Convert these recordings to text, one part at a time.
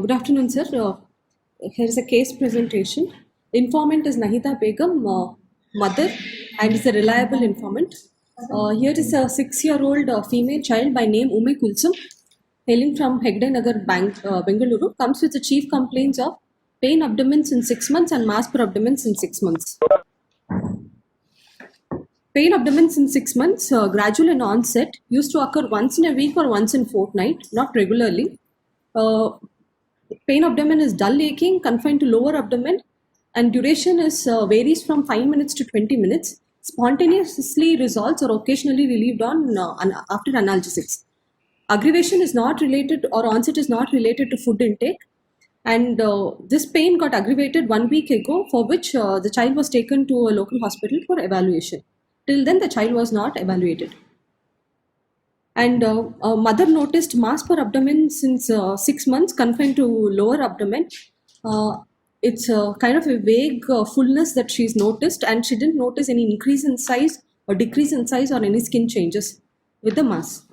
Good afternoon, sir. Here is a case presentation. Informant is Nahida Begum, mother, and is a reliable informant. Here is a 6-year-old female child by name Ume Kulsum, hailing from Hegde Nagar, Bengaluru, comes with the chief complaints of pain abdomens in 6 months and mass per abdomens in 6 months. Pain abdomens in 6 months, gradual in onset, used to occur once in a week or once in fortnight, not regularly. Pain abdomen is dull aching, confined to lower abdomen, and duration is varies from 5 minutes to 20 minutes. Spontaneously resolves or occasionally relieved on after analgesics. Aggravation is not related or onset is not related to food intake. And this pain got aggravated 1 week ago, for which the child was taken to a local hospital for evaluation. Till then, the child was not evaluated. And mother noticed mass per abdomen since 6 months, confined to lower abdomen. It's kind of a vague fullness that she's noticed, and she didn't notice any increase in size or decrease in size or any skin changes with the mass.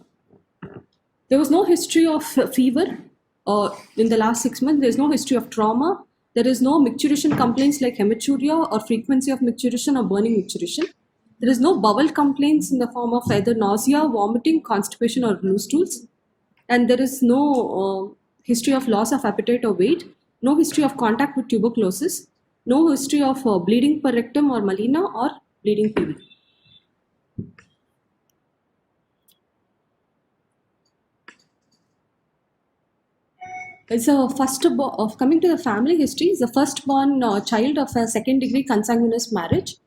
There was no history of fever in the last 6 months. There's no history of trauma. There is no micturition complaints like hematuria or frequency of micturition or burning micturition. There is no bowel complaints in the form of either nausea, vomiting, constipation, or loose stools. And there is no history of loss of appetite or weight, no history of contact with tuberculosis, no history of bleeding per rectum or melena or bleeding PV. It's a coming to the family history. Is a firstborn child of a second-degree consanguineous marriage.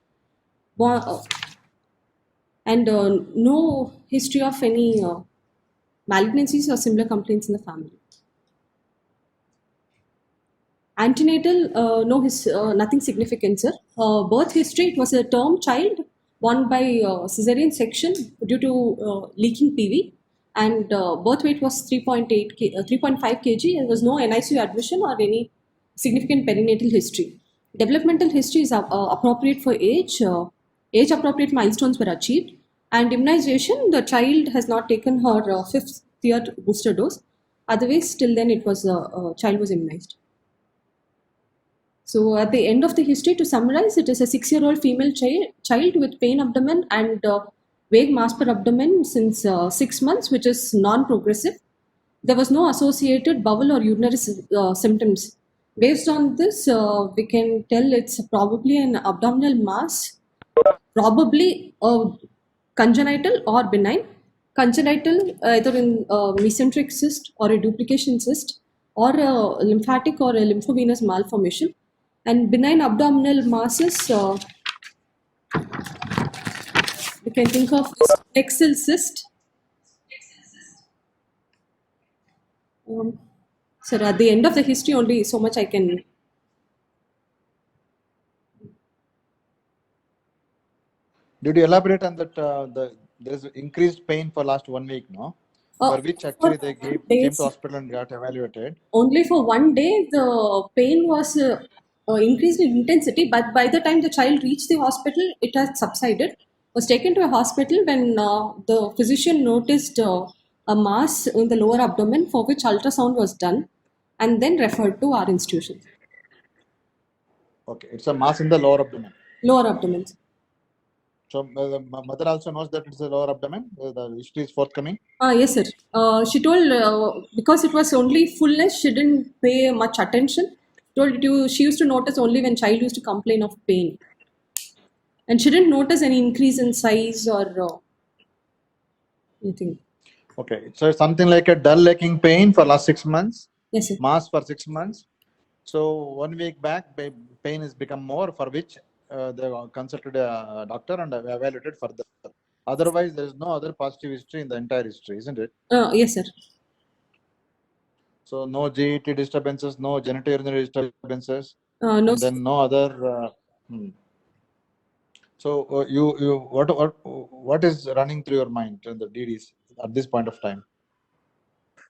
And no history of any malignancies or similar complaints in the family. Antenatal, nothing significant, sir. Birth history, it was a term child born by cesarean section due to leaking PV, and birth weight was 3.5 kg. There was no NICU admission or any significant perinatal history. Developmental history is appropriate for age. Age-appropriate milestones were achieved, and immunization, the child has not taken her 5th year booster dose. Otherwise, till then, it was child was immunized. So, at the end of the history, to summarize, it is a 6-year-old female child with pain abdomen and vague mass per abdomen since 6 months, which is non-progressive. There was no associated bowel or urinary symptoms. Based on this, we can tell it's probably an abdominal mass, probably congenital or benign. Congenital, either in mesenteric cyst or a duplication cyst, or a lymphatic or a lymphovenous malformation. And benign abdominal masses, we can think of Texel cyst. So at the end of the history, only so much I can. Did you elaborate on that? There is increased pain for last 1 week, no? For which actually they came to hospital and got evaluated. Only for 1 day, the pain was increased in intensity, but by the time the child reached the hospital, it has subsided. Was taken to a hospital when the physician noticed a mass in the lower abdomen, for which ultrasound was done, and then referred to our institution. Okay, it's a mass in the lower abdomen. Lower abdomen. So the mother also knows that it's a lower abdomen. The history is forthcoming. Yes, sir. She told because it was only fullness, she didn't pay much attention. She used to notice only when child used to complain of pain, and she didn't notice any increase in size or anything. Okay, so something like a dull aching pain for last 6 months. Yes, sir. Mass for 6 months. So 1 week back, pain has become more, for which they consulted a doctor and evaluated further. Otherwise, there is no other positive history in the entire history, isn't it? Yes, sir. So no GET disturbances, no genitourinary disturbances, no. Then no other. So what is running through your mind in the DDs at this point of time?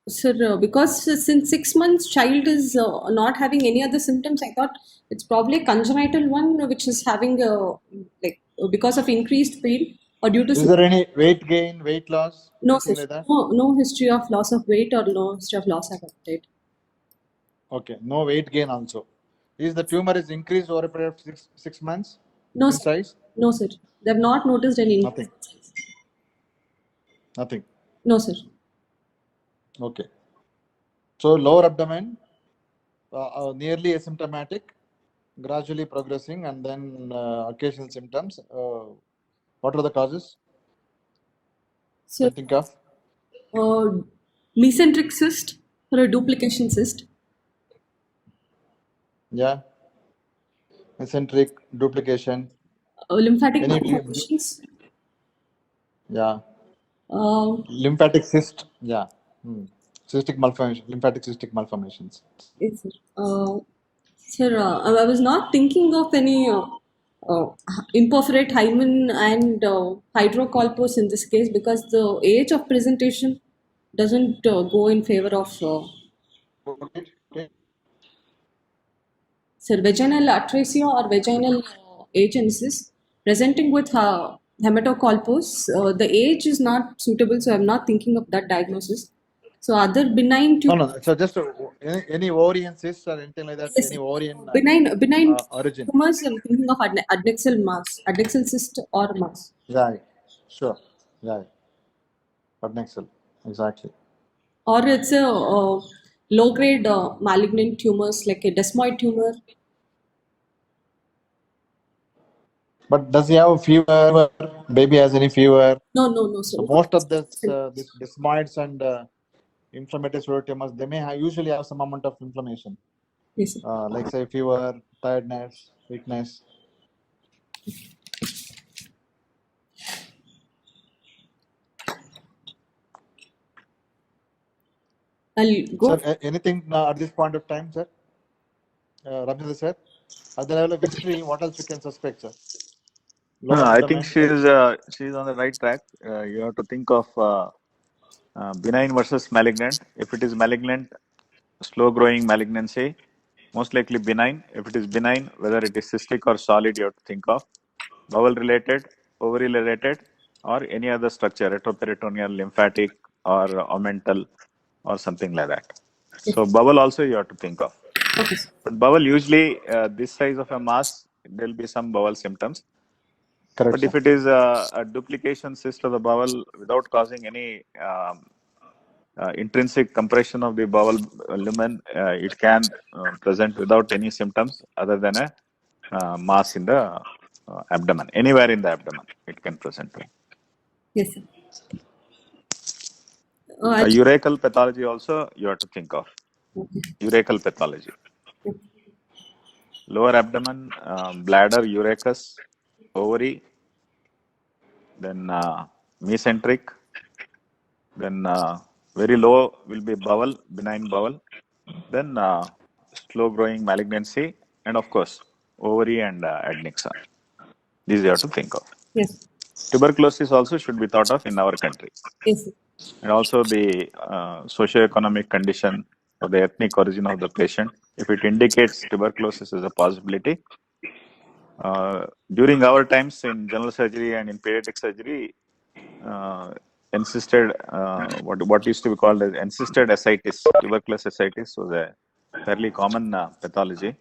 Sir, because since 6 months child is not having any other symptoms, I thought it's probably a congenital one, which is having because of increased pain or due to. Is there any weight gain, weight loss? No, sir. Like that? No history of loss of weight or no history of loss of appetite. Okay, no weight gain also. Is the tumor is increased over a period of 6 months No, in sir. size? No, sir. They have not noticed any increase Nothing. in size. Nothing. No, sir. Okay. So lower abdomen, nearly asymptomatic, gradually progressing, and then occasional symptoms. What are the causes? So, Can think of? mesenteric cyst or a duplication cyst. Yeah. Eccentric, duplication. Lymphatic Any? malformations. Yeah. Uh, Lymphatic cyst. Yeah. Cystic malformation. Lymphatic cystic malformations. yes, sir. Sir, I was not thinking of any imperforate hymen and hydrocolpos in this case because the age of presentation doesn't go in favor of Okay. sir, vaginal atresia or vaginal agencies presenting with hematocolpos. The age is not suitable, so I'm not thinking of that diagnosis. So other benign No, tumors. no. So just any ovarian cyst or anything like that. Yes, Any sir. ovarian Benign origin. tumors. I'm thinking of adnexal mass, adnexal cyst or mass, Yeah. Sure. Yeah. Adnexal. Exactly. or it's a low grade malignant tumors like a desmoid tumor. But does he have a fever? Baby has any fever? No, sir. So most of this desmoids and inflammatory sclerodermas, they may usually have some amount of inflammation, Yes, sir. like say fever, tiredness, weakness. I'll Sir, go. anything at this point of time, sir? Ramchandra sir, at the level of history, what else we can suspect, sir? No, Lower I think abdomen. she's on the right track. You have to think of benign versus malignant. If it is malignant, slow growing malignancy, most likely benign. If it is benign, whether it is cystic or solid, you have to think of bowel related, ovary related, or any other structure, retroperitoneal, lymphatic, or omental, or something like that. So bowel also you have to think of. Okay, sir. But bowel usually this size of a mass, there will be some bowel symptoms. Correct, But if sir. it is a duplication cyst of the bowel without causing any intrinsic compression of the bowel lumen, it can present without any symptoms other than a mass in the abdomen. Anywhere in the abdomen, it can present. Yes, sir. Urachal pathology also you have to think of. Okay. Urachal pathology. Okay. Lower abdomen, bladder, urachus, ovary, then mesenteric, then very low will be bowel, benign bowel, then slow growing malignancy, and of course, ovary and adnexa. These you have to think of. Yes. Tuberculosis also should be thought of in our country. Yes, sir. And also the socioeconomic condition or the ethnic origin of the patient. If it indicates tuberculosis as a possibility, during our times in general surgery and in pediatric surgery, encysted, what used to be called as encysted ascites, tuberculosis ascites was a fairly common pathology.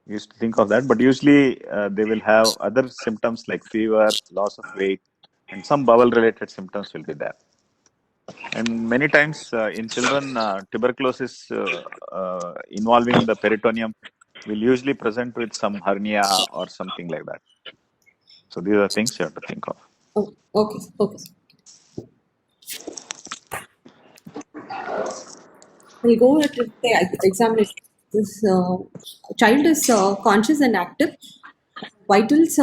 We used to think of that, but usually they will have other symptoms like fever, loss of weight, and some bowel related symptoms will be there. And many times in children, tuberculosis involving the peritoneum will usually present with some hernia or something like that. So these are things you have to think of. Oh, okay, sir. Okay, sir. We'll go at the examination. This child is conscious and active. Vitals,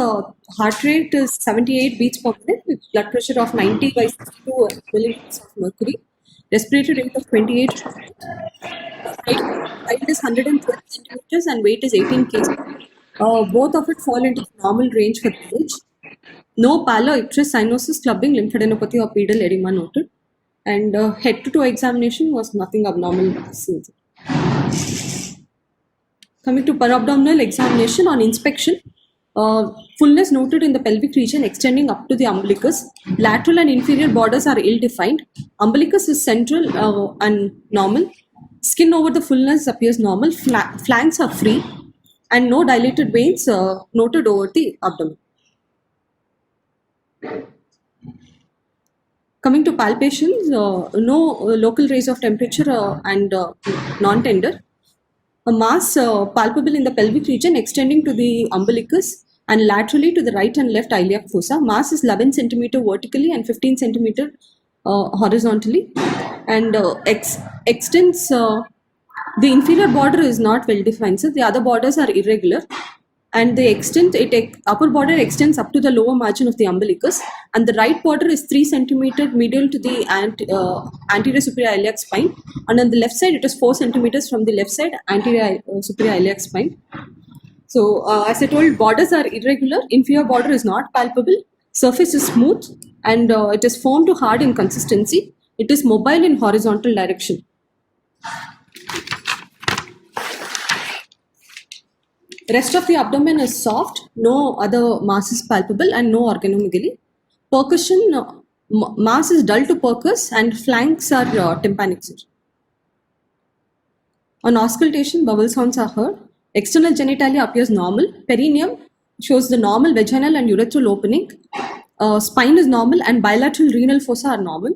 heart rate is 78 beats per minute with blood pressure of 90 by 62 millimeters of mercury. Respiratory rate of 28. Height is 112 centimeters and weight is 18 kg. Both of it fall into the normal range for the age. No pallor, icterus, cyanosis, clubbing, lymphadenopathy, or pedal edema noted. And head to toe examination was nothing abnormal seen. Coming to parabdominal examination on inspection, fullness noted in the pelvic region extending up to the umbilicus. Lateral and inferior borders are ill defined. Umbilicus is central and normal. Skin over the fullness appears normal. Flanks are free, and no dilated veins noted over the abdomen. Coming to palpations, no local raise of temperature and non-tender. A mass palpable in the pelvic region extending to the umbilicus and laterally to the right and left iliac fossa. Mass is 11 centimeter vertically and 15 centimeter horizontally, and extends. The inferior border is not well defined, so the other borders are irregular, and the upper border extends up to the lower margin of the umbilicus, and the right border is 3 centimeter medial to the anterior superior iliac spine, and on the left side it is 4 centimeters from the left side anterior superior iliac spine. So, as I told, borders are irregular, inferior border is not palpable, surface is smooth, and it is firm to hard in consistency. It is mobile in horizontal direction. Rest of the abdomen is soft, no other mass is palpable, and no organomegaly. Percussion, mass is dull to percuss, and flanks are tympanic. On auscultation, bowel sounds are heard. External genitalia appears normal. Perineum shows the normal vaginal and urethral opening. Spine is normal, and bilateral renal fossa are normal.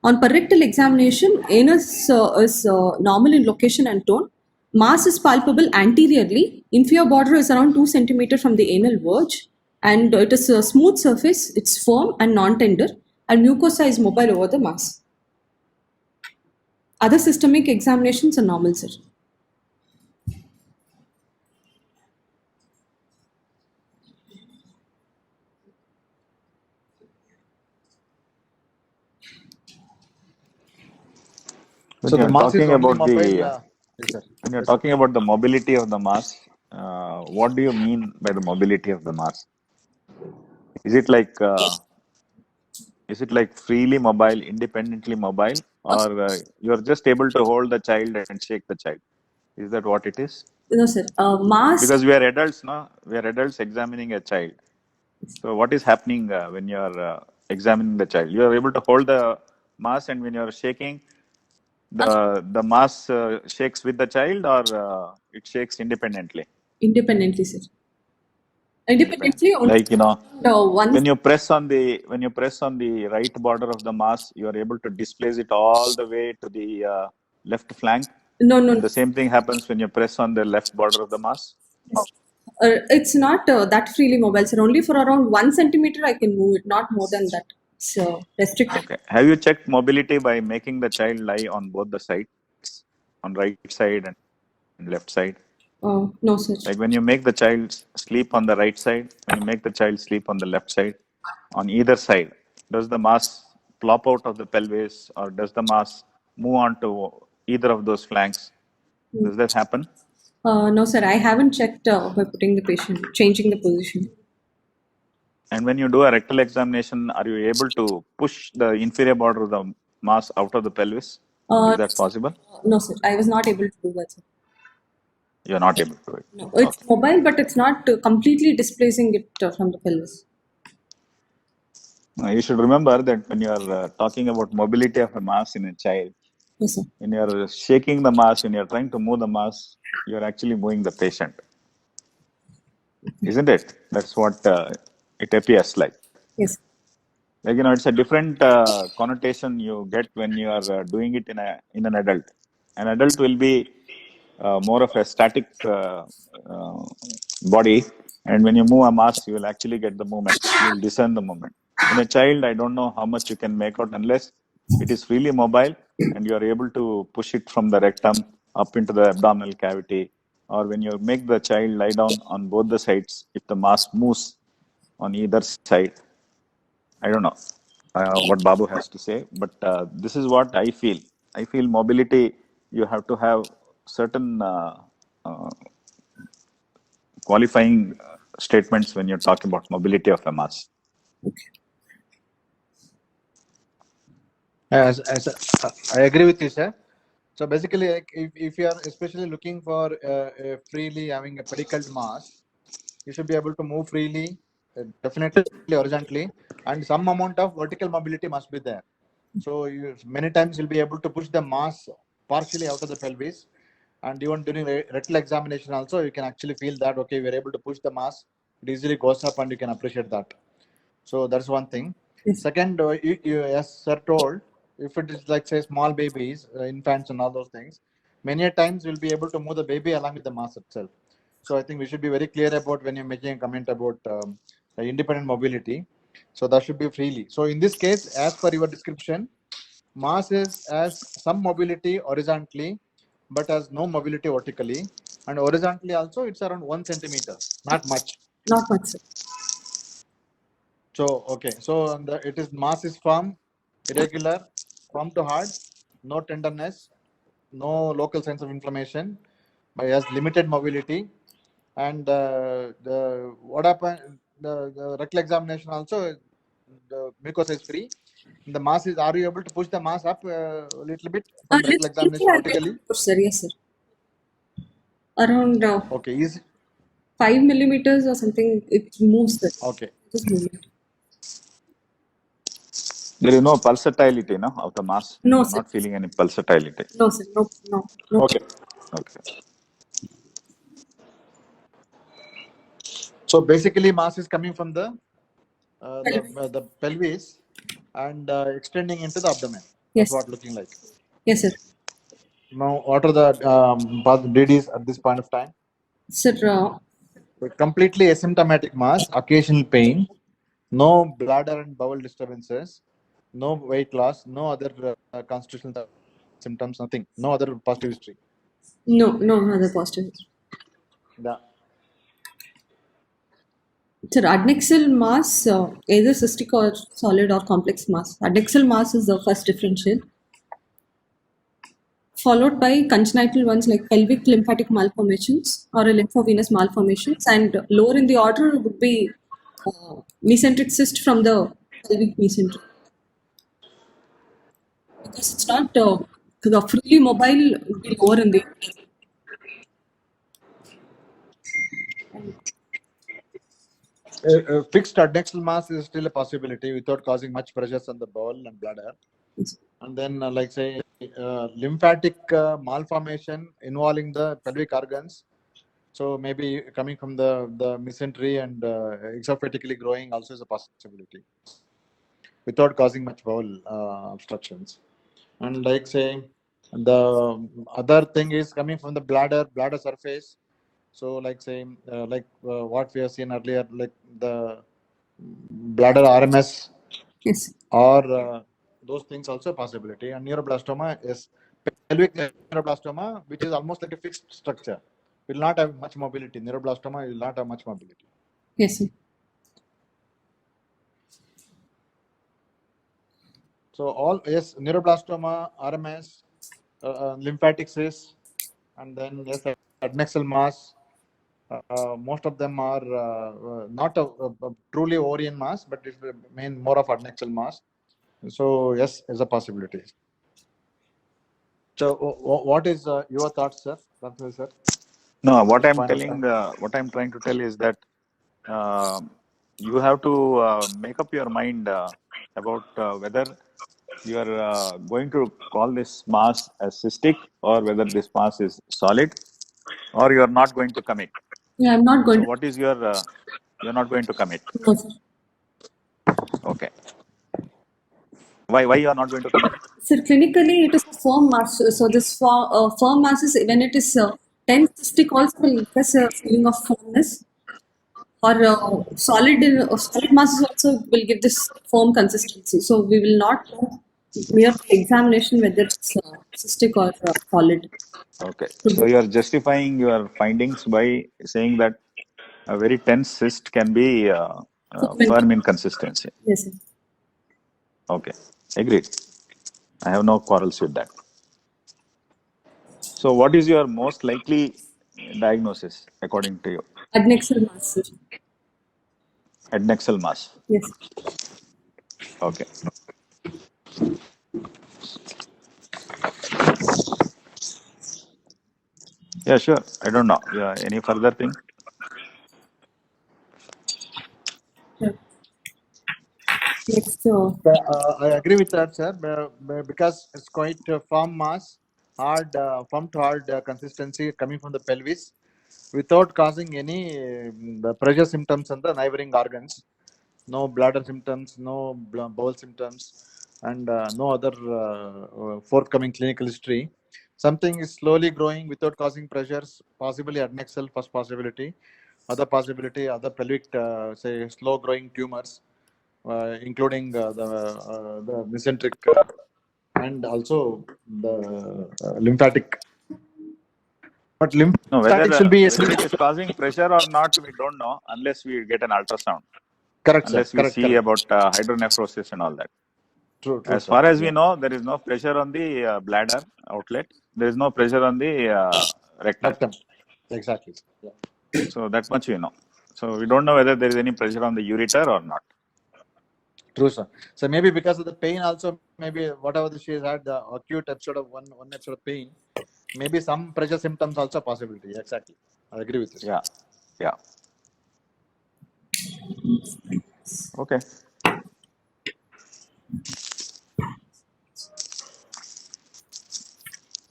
On parectal examination, anus is normal in location and tone. Mass is palpable anteriorly. Inferior border is around 2 centimeter from the anal verge, and it is a smooth surface. It's firm and non-tender, and mucosa is mobile over the mass. Other systemic examinations are normal, sir. When So the you're mass is talking only about mobile. the Yes, sir. when you're talking about the mobility of the mass, what do you mean by the mobility of the mass? Is it like freely mobile, independently mobile, or you're just able to hold the child and shake the child? Is that what it is? No, sir. Mass. Because we are adults, no? We are adults examining a child. So what is happening when you are examining the child? You are able to hold the mass, and when you are shaking, the mass shakes with the child, or it shakes independently. Independently, sir. Independently, only Like one. when you press on the right border of the mass, you are able to displace it all the way to the left flank. No, And the same thing happens when you press on the left border of the mass. It's not that freely mobile, sir. Only for around 1 centimeter I can move it, not more than that. It's restricted. Okay. Have you checked mobility by making the child lie on both the sides, on right side and left side? No, sir. Like when you make the child sleep on the right side, when you make the child sleep on the left side, on either side, does the mass plop out of the pelvis, or does the mass move on to either of those flanks? Does that happen? No, sir. I haven't checked by putting the patient, changing the position. And when you do a rectal examination, are you able to push the inferior border of the mass out of the pelvis? Is that possible? No, sir. I was not able to do that, sir. You're not able to do it. No, it's mobile, but it's not completely displacing it from the pelvis. You should remember that when you are talking about mobility of a mass in a child, Yes, sir. when you are shaking the mass, when you are trying to move the mass, you are actually moving the patient. Isn't it? That's what it appears like. Yes. Like, it's a different connotation you get when you are doing it in an adult. An adult will be more of a static body, and when you move a mass, you will actually get the movement. You will discern the movement. In a child, I don't know how much you can make out unless it is freely mobile and you are able to push it from the rectum up into the abdominal cavity, or when you make the child lie down on both the sides, if the mass moves on either side. I don't know what Babu has to say, but this is what I feel. I feel mobility, you have to have certain uh, qualifying statements when you talk about mobility of a mass. I agree with you, sir. So basically, like, if you are especially looking for freely having a pedicled mass, you should be able to move freely, definitely horizontally, and some amount of vertical mobility must be there. So many times you'll be able to push the mass partially out of the pelvis. And even during rectal examination also, you can actually feel that, okay, we're able to push the mass. It easily goes up and you can appreciate that. So that's one thing. Yes. Second, as sir told, if it is like say small babies, infants and all those things, many a times we'll be able to move the baby along with the mass itself. So I think we should be very clear about when you're making a comment about independent mobility. So that should be freely. So in this case, as per your description, mass has some mobility horizontally, but has no mobility vertically. And horizontally also, it's around 1 centimeter, not much. Not much, sir. So, okay. So it is mass is firm, irregular, firm to hard, no tenderness, no local sense of inflammation, but has limited mobility. And what happened? The rectal examination also, the mucosa is free. The mass is. Are you able to push the mass up a little bit from Yes, rectal examination I'll be able vertically? to push, sir. Yes, sir. Around Okay. Easy. 5 millimeters or something, it moves, sir. Okay. Just movement. There is no pulsatility, no, of the mass. No, You're sir. not feeling any pulsatility. No, sir. No, no, no. Okay. Okay. So basically, mass is coming from the Pelvis. the pelvis and extending into the abdomen. Yes. That's what looking like. Yes, sir. Now, what are the DDs at this point of time? Sir, Completely asymptomatic mass, occasional pain, no bladder and bowel disturbances, no weight loss, no other constitutional symptoms, nothing, no other positive history. no other positive. Yeah. Sir, adnexal mass, either cystic or solid or complex mass. Adnexal mass is the first differential, followed by congenital ones like pelvic lymphatic malformations or a lymphovenous malformations, and lower in the order would be mesenteric cyst from the pelvic mesentery. Because it's not the freely mobile, would be lower in the order. Fixed adnexal mass is still a possibility without causing much pressures on the bowel and bladder. And then, like say, lymphatic malformation involving the pelvic organs. So maybe coming from the mesentery and exophatically growing also is a possibility without causing much bowel obstructions. And like say, the other thing is coming from the bladder surface. So like say, what we have seen earlier, like the bladder RMS Yes. or those things also a possibility. And neuroblastoma is pelvic neuroblastoma, which is almost like a fixed structure. Will not have much mobility. Neuroblastoma will not have much mobility. Yes, sir. So all, yes, neuroblastoma, RMS, lymphatic cysts, and then yes, adnexal mass. Most of them are not a truly ovarian mass, but it's more of adnexal mass. So yes, is a possibility. So what is your thoughts, sir? Sir? No, what I'm Point of telling, time. what I'm trying to tell is that you have to make up your mind about whether you are going to call this mass as cystic or whether this mass is solid, or you are not going to commit. Yeah, I'm not going So to. what is your, you're not going to commit. No, sir. Okay. Why you are not going to commit? Sir, clinically, it is a firm mass. So this firm mass is when it is tense cystic also will give us a feeling of firmness. Or solid masses also will give this firm consistency. So we will not know mere examination whether it's cystic or solid. Okay. So you are justifying your findings by saying that a very tense cyst can be firm in consistency. Yes, sir. Okay. Agreed. I have no quarrels with that. So what is your most likely diagnosis according to you? Adnexal mass, sir. Adnexal mass. Yes. Okay. Yeah, sure. I don't know. Yeah, any further thing? Yeah. Next, I agree with that, sir, because it's quite a firm mass hard, firm to hard consistency coming from the pelvis without causing any the pressure symptoms in the neighboring organs. No bladder symptoms, no bowel symptoms, and no other forthcoming clinical history. Something is slowly growing without causing pressures, possibly adnexal, first possibility. Other possibility, other pelvic, say, slow growing tumors, including the mesenteric and also the lymphatic. But No, whether lymphatic should be whether it is causing pressure or not, we don't know unless we get an ultrasound, correct, sir. unless we Correct, see correct. about hydronephrosis and all that. True, true, As sir. far as we Yeah. know, there is no pressure on the bladder outlet. There is no pressure on the rectum. Rectum. Exactly. Yeah. So that much we know. So we don't know whether there is any pressure on the ureter or not. True, sir. So maybe because of the pain, also maybe whatever she has had, the acute episode of one episode of pain, maybe some pressure symptoms also possibility. Exactly. I agree with this. Yeah. Yeah. Okay.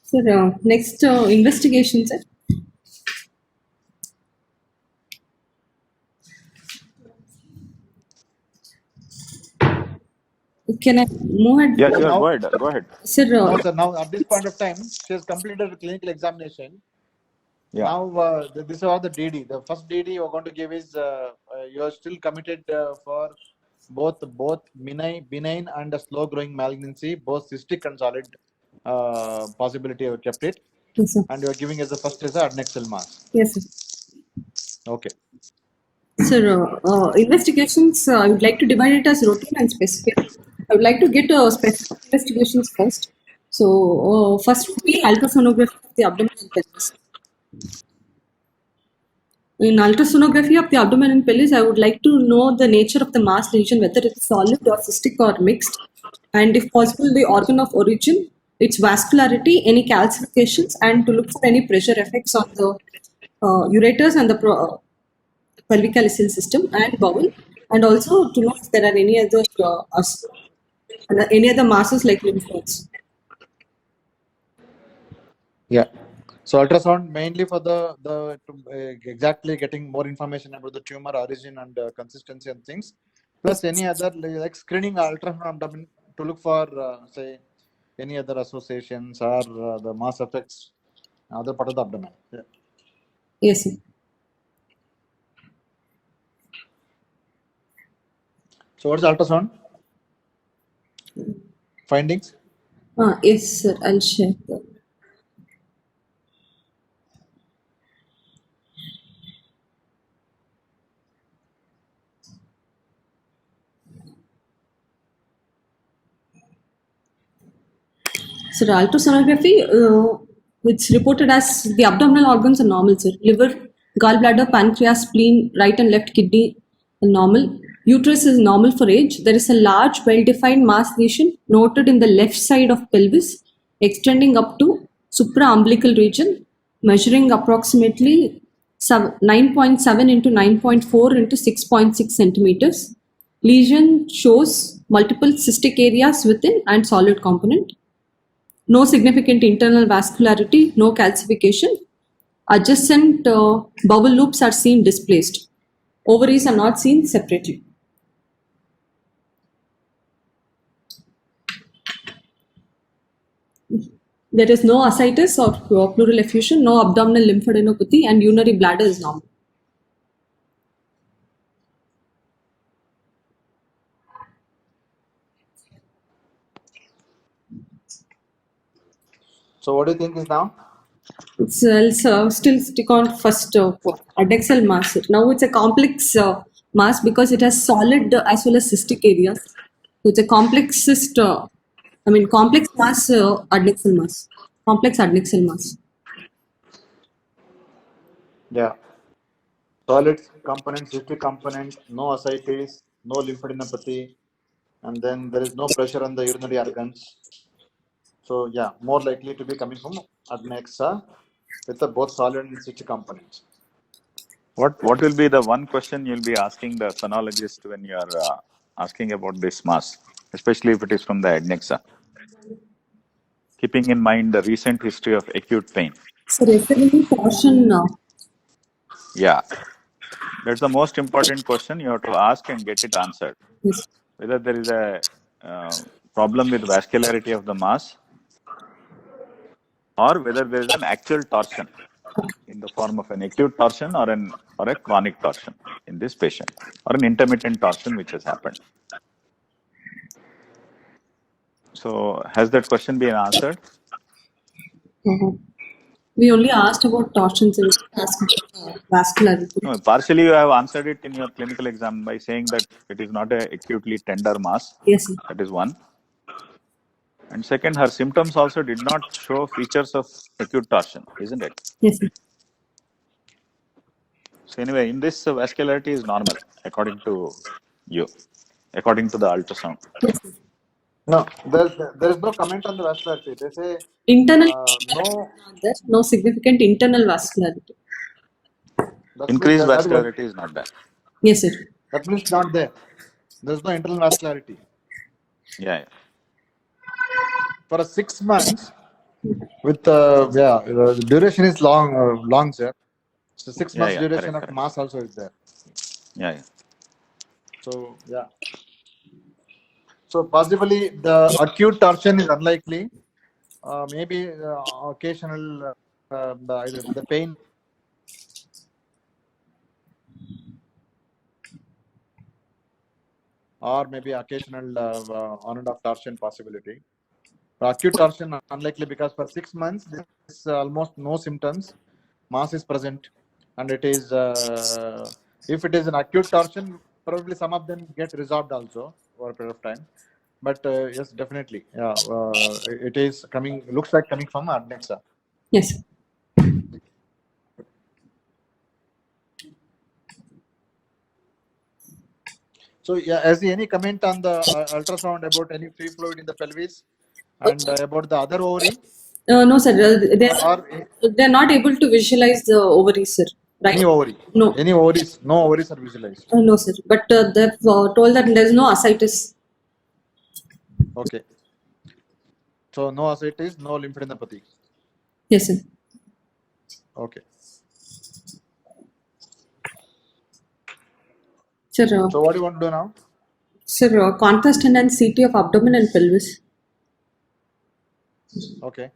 Sir, next investigation, sir. Can I move ahead? Yeah, So sure. now, Go ahead. Go ahead. Sir, no, sir. Now at this point of time, she has completed the clinical examination. Yeah. Now this is all the DD. The first DD you're going to give is you are still committed for both benign and a slow growing malignancy, both cystic and solid possibility. You kept it, yes, sir. and you are giving as the first is a adnexal mass. Yes, sir. Okay. Sir, investigations, I would like to divide it as routine and specific. I would like to get specific investigations first. So, first would be ultrasonography of the abdomen and pelvis. In ultrasonography of the abdomen and pelvis, I would like to know the nature of the mass lesion, whether it's solid or cystic or mixed, and if possible, the organ of origin, its vascularity, any calcifications, and to look for any pressure effects on the ureters and the pelvic calyceal system and bowel, and also to know if there are any other masses like lymph nodes. Yeah. So ultrasound mainly for exactly getting more information about the tumor origin and consistency and things, plus any other like screening ultrasound abdomen to look for say any other associations or the mass effects other part of the abdomen. Yeah. Yes, sir. So what's the ultrasound findings? Yes, sir. I'll share. So, the ultrasonography, it's reported as the abdominal organs are normal, sir. Liver, gallbladder, pancreas, spleen, right and left kidney are normal. Uterus is normal for age. There is a large, well-defined mass lesion noted in the left side of pelvis, extending up to supraumbilical region, measuring approximately 9.7 into 9.4 into 6.6 centimeters. Lesion shows multiple cystic areas within and solid component. No significant internal vascularity, no calcification. Adjacent bowel loops are seen displaced. Ovaries are not seen separately. There is no ascites or pleural effusion, no abdominal lymphadenopathy, and urinary bladder is normal. So what do you think is now? It's still stick on first adnexal mass. Now it's a complex mass because it has solid as well as cystic areas. So it's a complex complex mass adnexal mass. Complex adnexal mass. Yeah. Solid component, cystic component, no ascites, no lymphadenopathy, and then there is no pressure on the urinary organs. So yeah, more likely to be coming from adnexa with the both solid and cystic components. What will be the one question you'll be asking the sonologist when you are asking about this mass, especially if it is from the adnexa? keeping in mind the recent history of acute pain. So referring torsion now. Yeah, that's the most important question you have to ask and get it answered. Yes. Whether there is a problem with vascularity of the mass or whether there is an actual torsion in the form of an acute torsion or a chronic torsion in this patient or an intermittent torsion which has happened. So has that question been answered? We only asked about torsions and asked about vascularity. No, partially you have answered it in your clinical exam by saying that it is not a acutely tender mass. Yes, sir. That is one. And second, her symptoms also did not show features of acute torsion, isn't it? Yes, sir. So anyway, in this vascularity is normal according to you, according to the ultrasound. Yes, sir. No, there is no comment on the vascularity. They say Internal no. there's no significant internal vascularity. Increased That is what, vascularity is not there. Yes, sir. that means not there. There is no internal vascularity. Yeah. For a 6 months, with the duration is long, sir. So 6 months duration correct, of mass also is there. Yeah. So yeah. So possibly the acute torsion is unlikely. Maybe occasional the pain or maybe occasional on and off torsion possibility. Acute torsion unlikely because for 6 months there is almost no symptoms. Mass is present, and it is if it is an acute torsion, probably some of them get resolved also over a period of time. But yes, definitely, yeah, it is coming. Looks like coming from Adnexa. Yes, sir. So yeah, has any comment on the ultrasound about any free fluid in the pelvis and about the other ovary? No, sir. Or They're not able to visualize the ovaries, sir. Right? any ovary? No. Any ovaries? No ovaries are visualized. No, sir. But they've told that there's no ascites. Okay. So no ascites, no lymphadenopathy. Yes, sir. Okay. Sir, So what do you want to do now? sir, contrast and CT of abdomen and pelvis. Okay.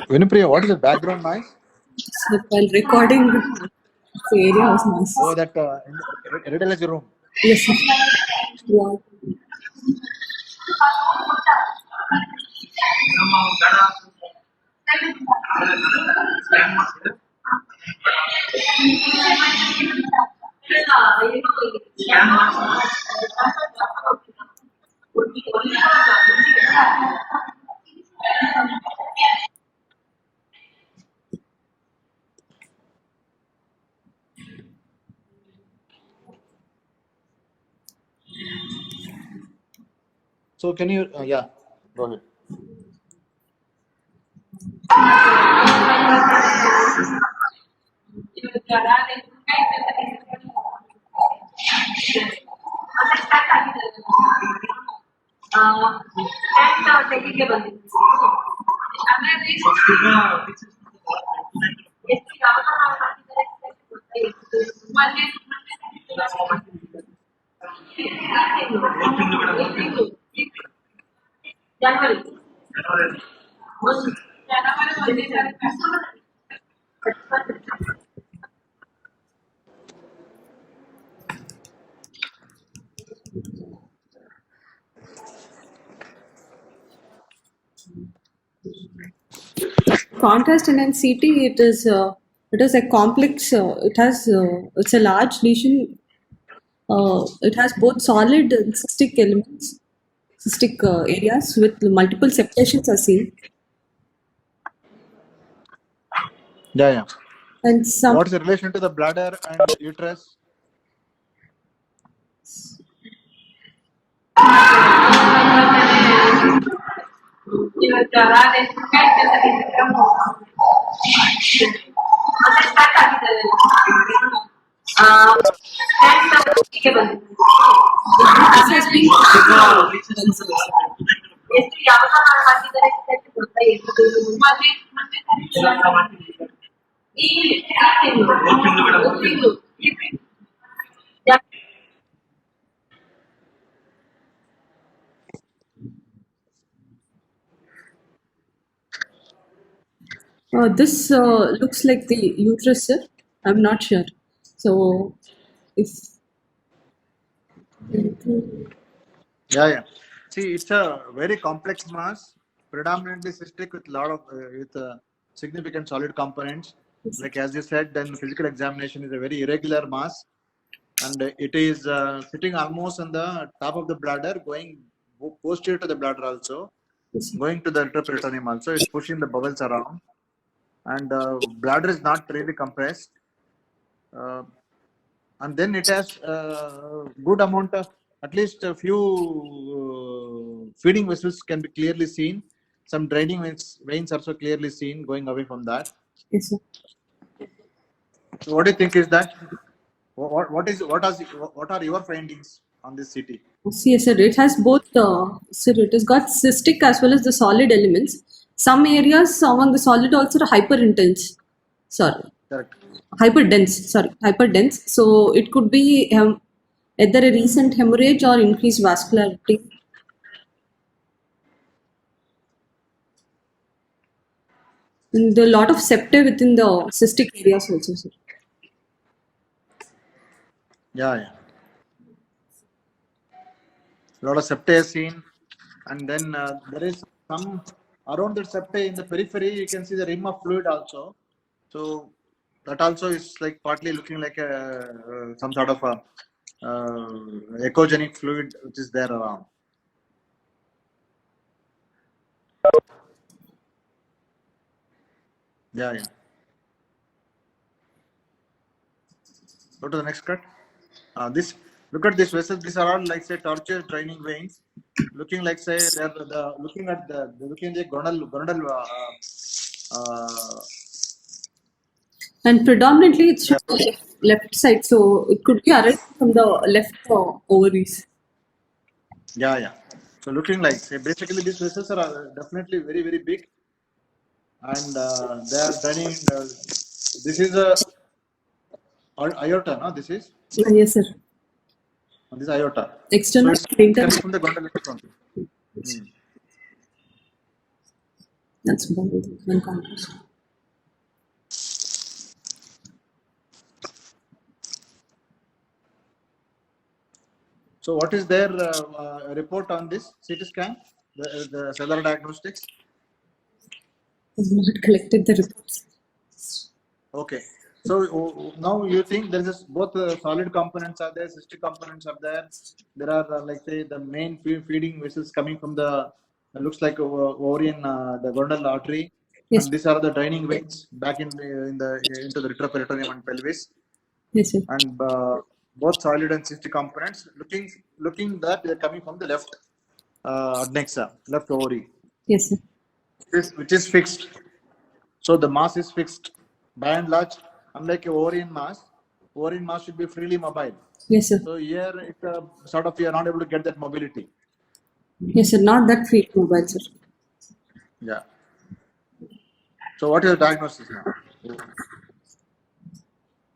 Vinupriya, what is the background noise? Sir, while recording, this area was nice. Oh, that radiology room. Yes, sir. Yeah. So can you, yeah, go ahead. contrast enhanced CT, it is a complex. It's a large lesion. It has both solid and cystic elements, cystic areas with multiple septations are seen, Yeah. and some. What is the relation to the bladder and uterus? This has been this looks like the uterus, sir. I'm not sure. So, if Yeah. See, it's a very complex mass, predominantly cystic with lot of significant solid components. Like as you said, then physical examination is a very irregular mass, and it is sitting almost on the top of the bladder, going posterior to the bladder also, going to the retroperitoneum also. It's pushing the bowels around, and bladder is not really compressed. And then it has good amount of at least a few feeding vessels can be clearly seen. Some draining veins also clearly seen going away from that. yes, sir. So what do you think is that? What are your findings on this city? Yes, sir. It has both. Sir, it has got cystic as well as the solid elements. Some areas among the solid also are hyper intense. Sorry, Correct. hyper dense. Sorry, hyper dense. So it could be either a recent hemorrhage or increased vascularity. And there are a lot of septa within the cystic areas also, sir. Yeah. A lot of septa is seen, and then there is some around the septa in the periphery. You can see the rim of fluid also. So that also is like partly looking like a some sort of a echogenic fluid which is there around. Yeah. Go to the next cut. This look at this vessel. These are all like say tortuous draining veins, looking like say they're looking at the gonadal uh, And predominantly it's from the left side, so it could be arising from the left ovaries. yeah. So looking like say basically these vessels are definitely very big, and they are draining. This is a aorta, no? This is Yes, sir. this aorta. So External it's and internal. coming from the gonadal only. That's one contrast. So what is their report on this CT scan? The cellular diagnostics. I've not collected the reports. Okay. So now you think there is both solid components are there, cystic components are there. There are like say the main feeding vessels coming from the looks like ovarian the gonadal artery, Yes. and these are the draining veins back into the retroperitoneum and pelvis, Yes, sir. and both solid and cystic components looking that they're coming from the left adnexa, left ovary, Yes, sir. which is fixed. So the mass is fixed. By and large, unlike ovarian mass should be freely mobile. Yes, sir. So here, it sort of you are not able to get that mobility. Yes, sir. Not that free mobile, sir. Yeah. So what is the diagnosis now?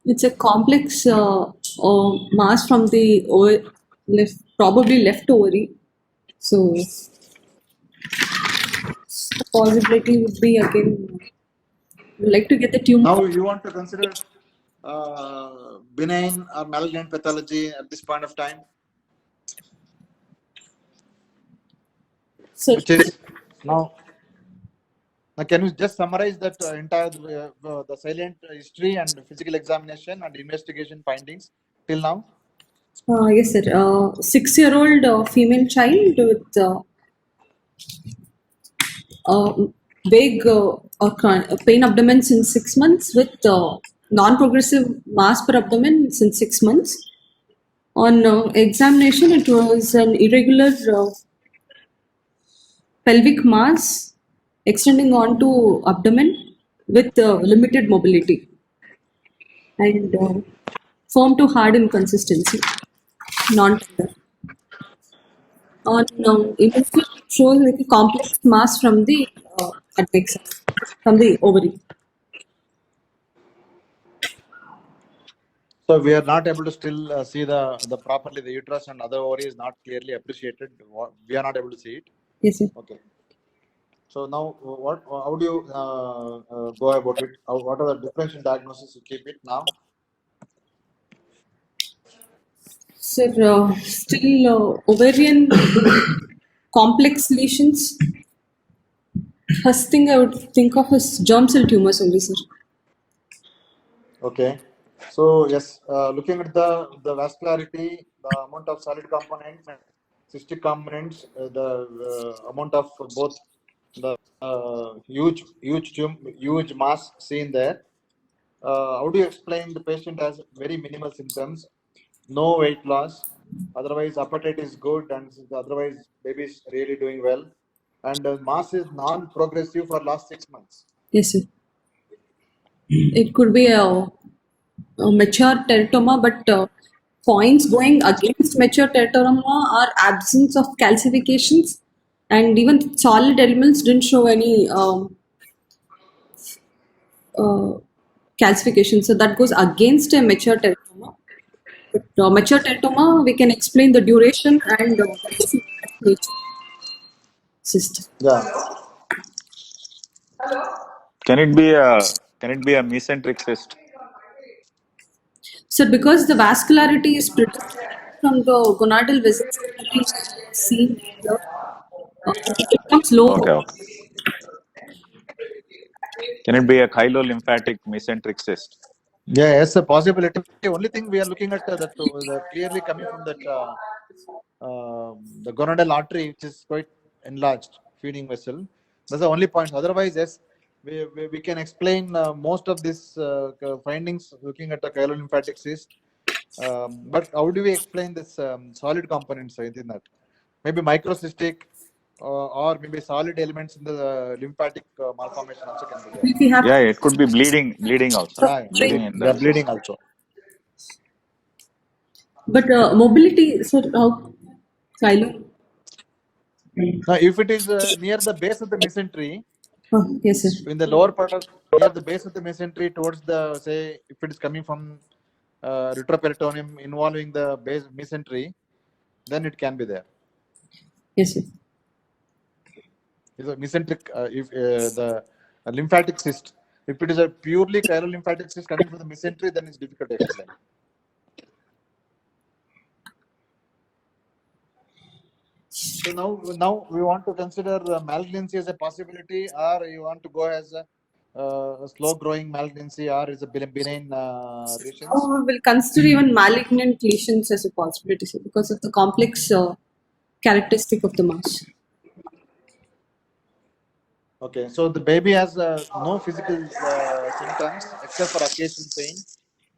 It's a complex mass from the probably left ovary. So the possibility would be again. Would like to get the tumor. Now you want to consider benign or malignant pathology at this point of time, So which is now Now, can you just summarize that entire the salient history and physical examination and investigation findings till now? Yes, sir. 6-year-old female child with vague pain abdomen since 6 months with non-progressive mass per abdomen since 6 months. On examination, it was an irregular pelvic mass extending onto abdomen with limited mobility and firm to hard in consistency, non-tender. On imaging, it shows like a complex mass from the adnex, from the ovary. So we are not able to still see the properly the uterus and other ovary is not clearly appreciated. We are not able to see it. Yes, sir. Okay. So now, what? How do you go about it? What are the differential diagnosis you keep it now? Sir, still ovarian complex lesions. First thing I would think of is germ cell tumors only, sir. Okay. So yes, looking at the vascularity, the amount of solid components and cystic components, the amount of both the huge mass seen there. How do you explain the patient has very minimal symptoms, no weight loss, otherwise appetite is good and otherwise baby is really doing well, and mass is non-progressive for last 6 months. Yes, sir. It could be a mature teratoma, but points going against mature teratoma are absence of calcifications, and even solid elements didn't show any calcification. So that goes against a mature teratoma. But mature teratoma, we can explain the duration and the nature cyst. Yeah. Can it be a mesenteric cyst? So because the vascularity is produced from the gonadal vessels seen here, it becomes low. Okay. Can it be a chylolymphatic mesenteric cyst? Yeah, yes, a possibility. The only thing we are looking at that clearly coming from that the gonadal artery, which is quite enlarged feeding vessel. That's the only point. Otherwise, yes, we can explain most of these findings looking at the chylolymphatic cyst. But how do we explain this solid components within that? Maybe microcystic or maybe solid elements in the lymphatic malformation also can be there. If we have Yeah, it could be bleeding also. Yeah, Bleeding in they are the bleeding also. but mobility, so how Kylo? Now, if it is near the base of the mesentery, Oh, yes, sir. in the lower part of near the base of the mesentery towards the, say, if it is coming from retroperitoneum involving the base mesentery, then it can be there. Yes, sir. It's a mesenteric, if the lymphatic cyst, if it is a purely chylolymphatic cyst coming from the mesentery, then it's difficult to explain. So now we want to consider malignancy as a possibility, or you want to go as a slow-growing malignancy, or is a benign lesions? We'll consider even malignant lesions as a possibility, sir, because of the complex characteristic of the mass. Okay, so the baby has no physical symptoms except for occasional pain,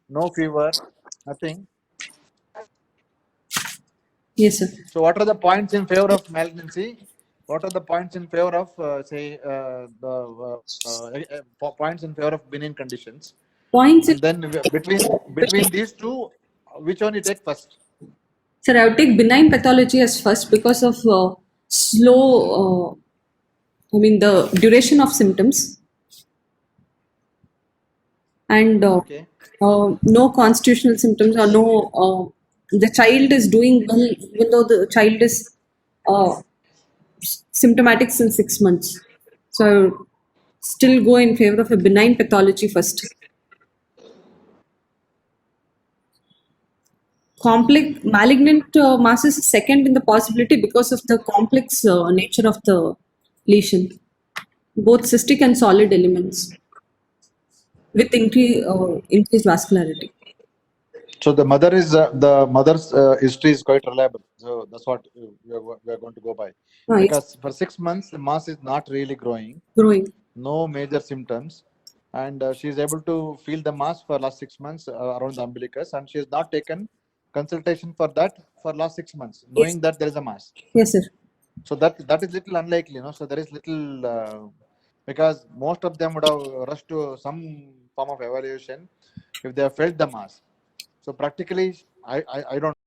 no fever, nothing. Yes, sir. So what are the points in favor of malignancy? What are the points in favor of points in favor of benign conditions? Points. And then between these two, which one you take first? Sir, I would take benign pathology as first because of slow, the duration of symptoms and Okay. no constitutional symptoms or no, the child is doing well, even though the child is symptomatic since 6 months. So I would still go in favor of a benign pathology first. Complex malignant masses is second in the possibility because of the complex nature of the lesion. both cystic and solid elements with increased vascularity. So the mother's history is quite reliable. So that's what we are going to go by. Yes, Because for 6 months, the mass is not really growing, growing. no major symptoms, and she is able to feel the mass for last 6 months around the umbilicus, and she has not taken consultation for that for last 6 months, knowing that there is a mass. Yes, sir. So that is little unlikely, you know. So there is little because most of them would have rushed to some form of evaluation if they have felt the mass. So practically, I don't